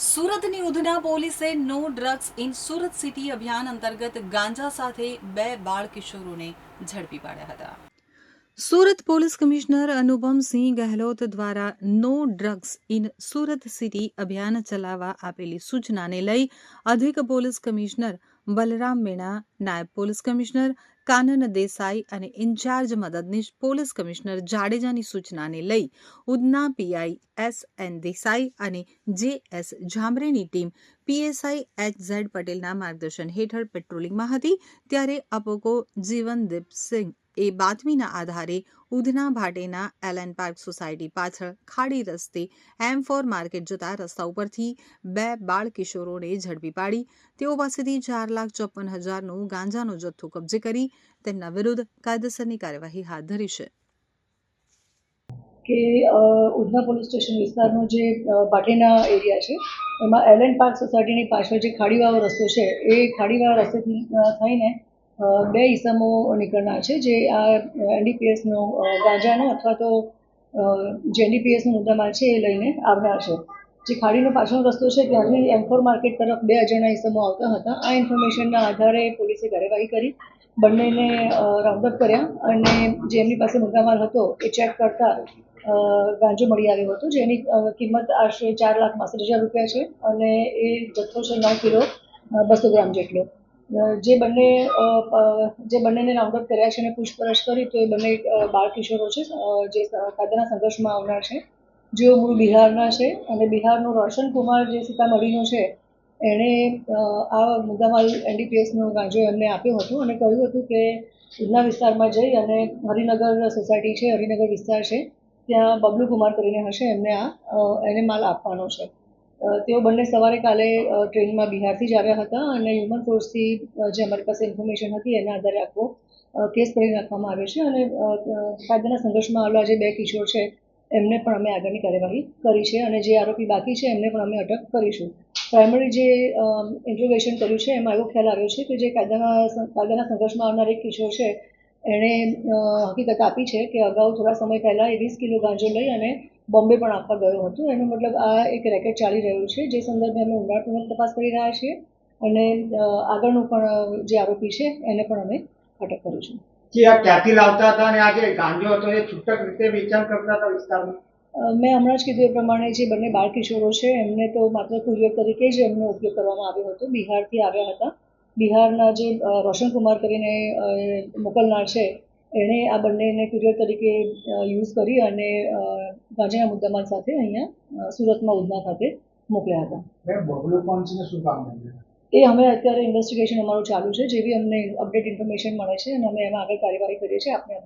સુરતની ઉધના પોલીસે no drugs in Surat city અભિયાન અંતર્ગત ગાંજા સાથે 2 બાળ કિશોરોને ઝડપી પાડ્યા હતા. સુરત પોલીસ કમિશનર અનુપમસિંહ ગહેલોત દ્વારા no drugs in Surat city અભિયાન ચલાવવા આપેલી સૂચનાને લઈ અધિક પોલીસ કમિશનર બલરામ મીણા, નાયબ પોલીસ કમિશનર કાનન દેસાઈ અને ઇન્ચાર્જ મદદનીશ પોલીસ કમિશનર જાડેજાની સૂચનાને લઈ ઉધના પીઆઈ એસ.એન. દેસાઈ અને જે.એસ. ઝામરેની ટીમ પીએસઆઈ એચ.ઝેડ. પટેલના માર્ગદર્શન હેઠળ પેટ્રોલિંગમાં હતી ત્યારે અપકો જીવનદીપસિંહ એ બાતમીના આધારે ઉધના ભાટેના એલએન પાર્ક સોસાયટી પાછળ ખાડી રસ્તે M4 માર્કેટ જતા રસ્તા ઉપરથી 2 બાળ કિશોરોને ઝડપી પાડી તેઓ પાસેથી 4,54,000નો ગાંજાનો જથ્થો કબજે કરી તેમના વિરુદ્ધ કાયદેસરની કાર્યવાહી હાથ ધરી છે. કે ઉધના પોલીસ સ્ટેશન વિસ્તારનો જે ભાટેના એરિયા છે એમાં એલએન પાર્ક સોસાયટીની પાછળ જે ખાડીવાળો રસ્તો છે એ ખાડીવાળા રસ્તેથી થઈને 2 ઈસમો નીકળનાર છે જે આ એનડીપીએસનો ગાંજાનો અથવા તો જે એનડીપીએસનો મુદ્દામાલ છે એ લઈને આવનાર છે. જે ખાડીનો પાછળનો રસ્તો છે ત્યાંથી M4 માર્કેટ તરફ 2 અજાણ્યા ઈસમો આવતા હતા. આ ઇન્ફોર્મેશનના આધારે પોલીસે કાર્યવાહી કરી બંનેને રાઉન્ડઅપ કર્યા અને જે એમની પાસે મુદ્દામાલ હતો એ ચેક કરતા ગાંજો મળી આવ્યો હતો જેની કિંમત આશરે 4,62,000 રૂપિયા છે અને એ જથ્થો છે 9 કિલો 200 ગ્રામ જેટલો. જે બંનેને રાઉન્ડઅપ કર્યા છે અને પૂછપરછ કરી તો એ બંને બાળ કિશોરો છે જે કાયદાના સંઘર્ષમાં આવનાર છે, જેઓ મૂળ બિહારના છે અને બિહારનો રોશન કુમાર જે સીતામઢીનો છે એણે આ મુદ્દામાલ એનડીપીએસનો ગાંજો એમને આપ્યો હતો અને કહ્યું હતું કે ઉધના વિસ્તારમાં જઈ અને હરિનગર સોસાયટી છે, હરિનગર વિસ્તાર છે ત્યાં બબલુ કુમાર કરીને હશે એને માલ આપવાનો છે. તેઓ બંને સવારે કાલે ટ્રેનમાં બિહારથી જ આવ્યા હતા અને હ્યુમન સોર્સથી જે અમારી પાસે ઇન્ફોર્મેશન હતી એના આધારે આખો કેસ કરી નાખવામાં આવ્યો છે અને કાયદાના સંઘર્ષમાં આવેલા જે 2 કિશોર છે એમને પણ અમે આગળની કાર્યવાહી કરી છે અને જે આરોપી બાકી છે એમને પણ અમે અટક કરીશું. પ્રાઇમરી જે ઇન્ટ્રોગેશન કર્યું છે એમાં એવો ખ્યાલ આવ્યો છે કે જે કાયદાના સંઘર્ષમાં આવનાર એક કિશોર છે એણે હકીકત આપી છે કે અગાઉ થોડા સમય પહેલાં એ 20 કિલો ગાંજો લઈ અને બોમ્બે પણ આપવા ગયો હતો. એનો મતલબ આ એક રેકેટ ચાલી રહ્યું છે જે સંદર્ભે અમે ઊંડાણપૂર્વક તપાસ કરી રહ્યા છીએ અને આગળનું પણ જે આરોપી છે એને પણ અમે અટક કરીશું. જે આ ક્યાંથી લાવતા હતા અને આ જે ગાંજો હતો એ છૂટક રીતે વેચાણ કરતા હતા વિસ્તારમાં? મેં હમણાં જ કીધું એ પ્રમાણે જે બંને બાળ કિશોરો છે એમને તો માત્ર કુરિયર તરીકે જ એમનો ઉપયોગ કરવામાં આવ્યો હતો. બિહારથી આવ્યા હતા. બિહારના જે રોશનકુમાર કરીને મોકલનાર છે એણે આ બંનેને કુરિયર તરીકે યુઝ કરી અને ગાંજાના મુદ્દામાલ સાથે અહીંયા સુરતમાં ઉધના ખાતે મોકલ્યા હતા. બબલુ કોણ છે ને શું કામ કરે? એ અમે અત્યારે ઇન્વેસ્ટિગેશન અમારું ચાલુ છે. જેવી અમને અપડેટ ઇન્ફોર્મેશન મળે છે અને અમે એમાં આગળ કાર્યવાહી કરીએ છીએ. આપણે